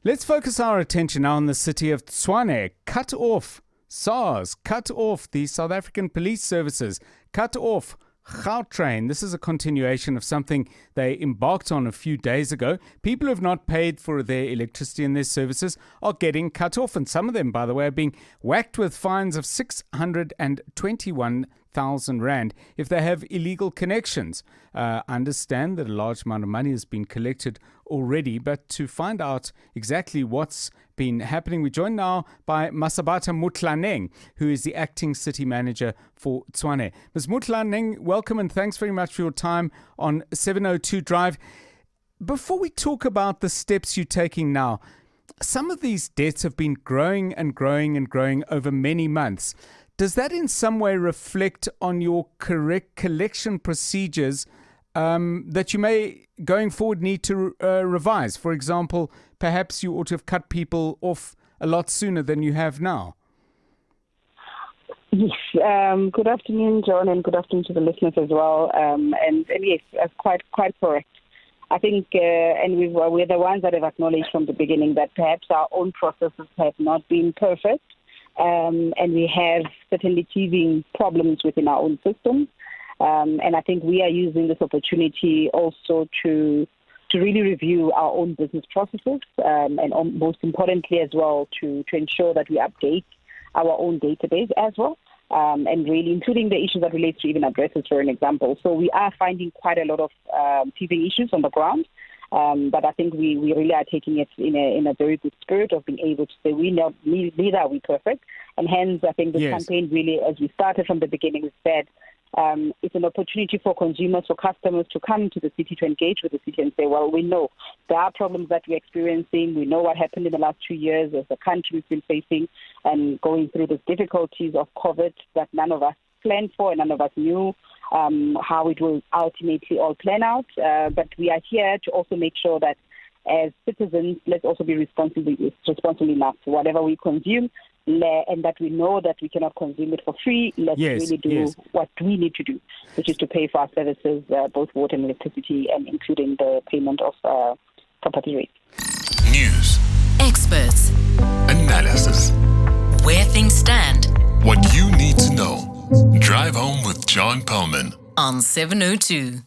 Let's focus our attention now on the city of Tshwane. Cut off SARS, cut off the South African Police Services, cut off Gautrain. This is a continuation of something they embarked on a few days ago. People who have not paid for their electricity and their services are getting cut off. And some of them, by the way, are being whacked with fines of 621,000 Rand if they have illegal connections. I understand that a large amount of money has been collected already, but to find out exactly what's been happening, we're joined now by Masabata Mutlaneng, who is the acting city manager for Tshwane. Ms. Mutlaneng, welcome and thanks very much for your time on 702 Drive. Before we talk about the steps you're taking now, some of these debts have been growing and growing and growing over many months. Does that in some way reflect on your correct collection procedures that you may, going forward, need to revise? For example, perhaps you ought to have cut people off a lot sooner than you have now. Yes. Good afternoon, John, and good afternoon to the listeners as well. And yes, quite correct. I think, and we're the ones that have acknowledged from the beginning that perhaps our own processes have not been perfect, and we have certainly teething problems within our own system. And I think we are using this opportunity also to really review our own business processes, and most importantly as well to ensure that we update our own database as well, and really including the issues that relate to even addresses, for an example. So we are finding quite a lot of teething issues on the ground, but I think we really are taking it in a very good spirit of being able to say neither are we perfect, and hence I think this campaign really, as we started from the beginning, we said it's an opportunity for consumers, for customers to come to the city, to engage with the city and say, well, we know there are problems that we're experiencing. We know what happened in the last 2 years as a country we've been facing and going through the difficulties of COVID that none of us planned for and none of us knew how it will ultimately all plan out. But we are here to also make sure that as citizens, let's also be responsible enough for whatever we consume, and that we know that we cannot consume it for free. Let's really do what we need to do, which is to pay for our services, both water and electricity, and including the payment of property rates. News. Experts. Analysis. Where things stand. What you need to know. Drive home with John Perlman On 702.